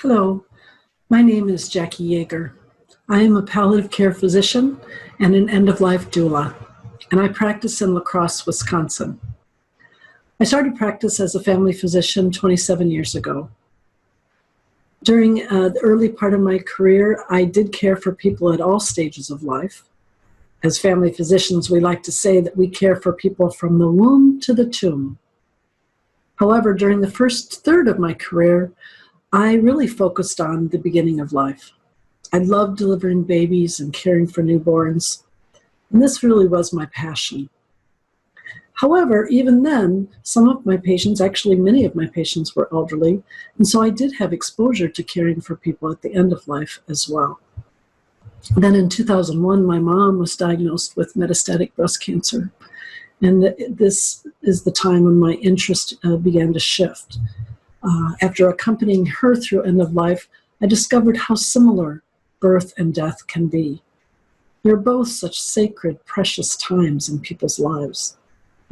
Hello, my name is Jackie Yeager. I am a palliative care physician and an end-of-life doula, and I practice in La Crosse, Wisconsin. I started practice as a family physician 27 years ago. During the early part of my career, I did care for people at all stages of life. As family physicians, we like to say that we care for people from the womb to the tomb. However, during the first third of my career, I really focused on the beginning of life. I loved delivering babies and caring for newborns, and this really was my passion. However, even then, some of my patients, actually many of my patients, were elderly, and so I did have exposure to caring for people at the end of life as well. Then in 2001, my mom was diagnosed with metastatic breast cancer, and this is the time when my interest began to shift. After accompanying her through end of life, I discovered how similar birth and death can be. They're both such sacred, precious times in people's lives.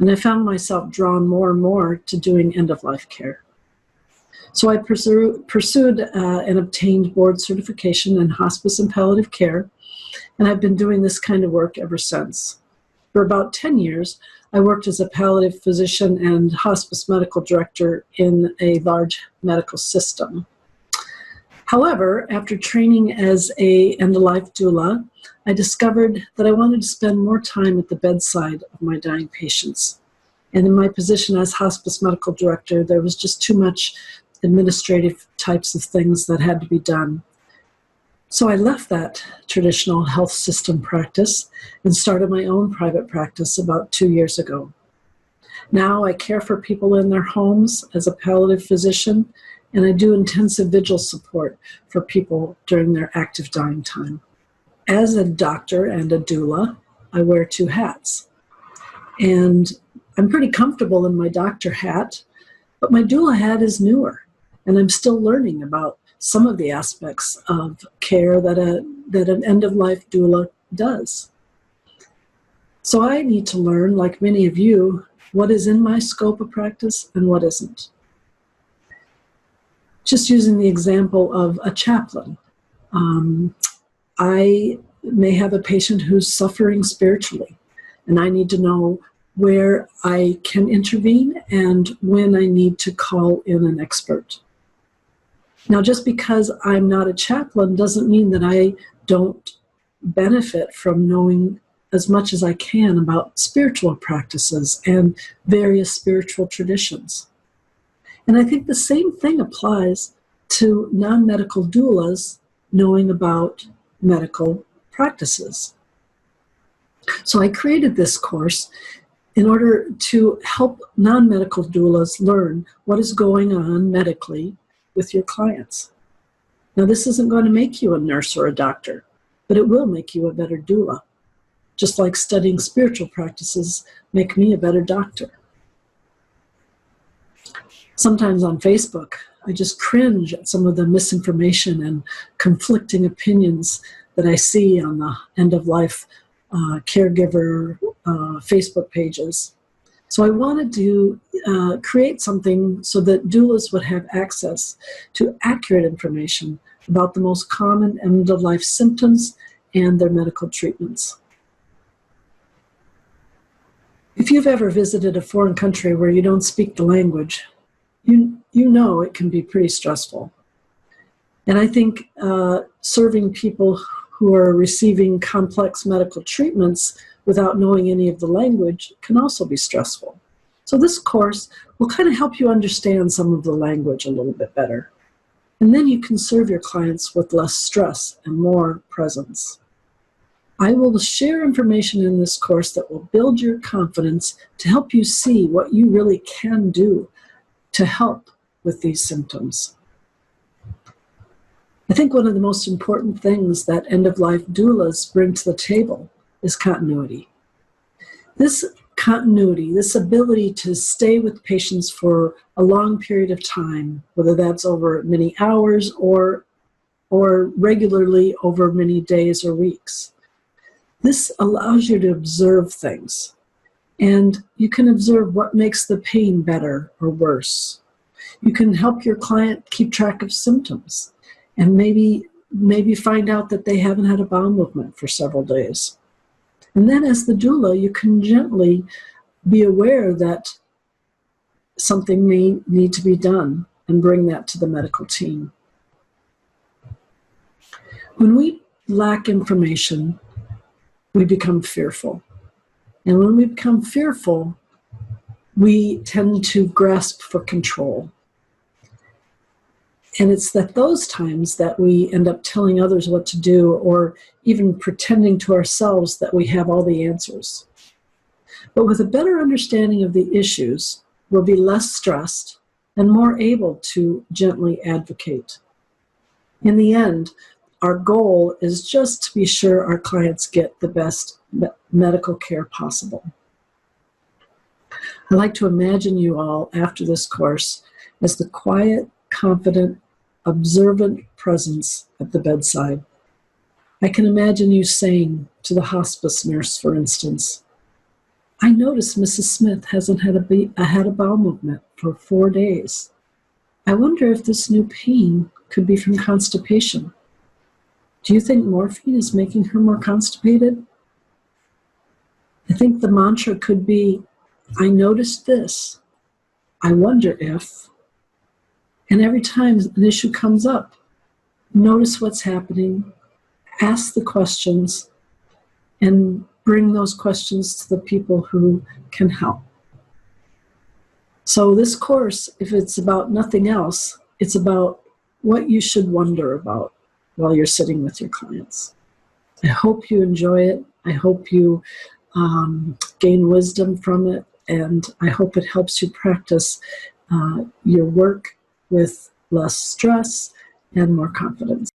And I found myself drawn more and more to doing end-of-life care. So I pursued and obtained board certification in hospice and palliative care, and I've been doing this kind of work ever since. For about 10 years, I worked as a palliative physician and hospice medical director in a large medical system. However, after training as an end-of-life doula, I discovered that I wanted to spend more time at the bedside of my dying patients. And in my position as hospice medical director, there was just too much administrative types of things that had to be done. So I left that traditional health system practice and started my own private practice about 2 years ago. Now I care for people in their homes as a palliative physician, and I do intensive vigil support for people during their active dying time. As a doctor and a doula, I wear two hats. And I'm pretty comfortable in my doctor hat, but my doula hat is newer, and I'm still learning about some of the aspects of care that an end-of-life doula does. So I need to learn, like many of you, what is in my scope of practice and what isn't. Just using the example of a chaplain. I may have a patient who's suffering spiritually, and I need to know where I can intervene and when I need to call in an expert. Now, just because I'm not a chaplain doesn't mean that I don't benefit from knowing as much as I can about spiritual practices and various spiritual traditions. And I think the same thing applies to non-medical doulas knowing about medical practices. So I created this course in order to help non-medical doulas learn what is going on medically with your clients. Now, this isn't going to make you a nurse or a doctor, but it will make you a better doula, just like studying spiritual practices make me a better doctor. Sometimes on Facebook, I just cringe at some of the misinformation and conflicting opinions that I see on the end-of-life caregiver Facebook pages. So I wanted to create something so that doulas would have access to accurate information about the most common end-of-life symptoms and their medical treatments. If you've ever visited a foreign country where you don't speak the language, you know it can be pretty stressful. And I think serving people who are receiving complex medical treatments without knowing any of the language can also be stressful. So this course will kind of help you understand some of the language a little bit better. And then you can serve your clients with less stress and more presence. I will share information in this course that will build your confidence to help you see what you really can do to help with these symptoms. I think one of the most important things that end-of-life doulas bring to the table is continuity. This continuity, this ability to stay with patients for a long period of time, whether that's over many hours or regularly over many days or weeks. This allows you to observe things, and you can observe what makes the pain better or worse. You can help your client keep track of symptoms and maybe find out that they haven't had a bowel movement for several days. And then as the doula, you can gently be aware that something may need to be done and bring that to the medical team. When we lack information, we become fearful. And when we become fearful, we tend to grasp for control. And it's at those times that we end up telling others what to do, or even pretending to ourselves that we have all the answers. But with a better understanding of the issues, we'll be less stressed and more able to gently advocate. In the end, our goal is just to be sure our clients get the best medical care possible. I like to imagine you all after this course as the quiet, confident, observant presence at the bedside. I can imagine you saying to the hospice nurse, for instance, "I noticed Mrs. Smith hasn't had a bowel movement for 4 days. I wonder if this new pain could be from constipation. Do you think morphine is making her more constipated?" I think the mantra could be, "I noticed this. I wonder if..." And every time an issue comes up, notice what's happening, ask the questions, and bring those questions to the people who can help. So this course, if it's about nothing else, it's about what you should wonder about while you're sitting with your clients. I hope you enjoy it. I hope you gain wisdom from it, and I hope it helps you practice your work with less stress and more confidence.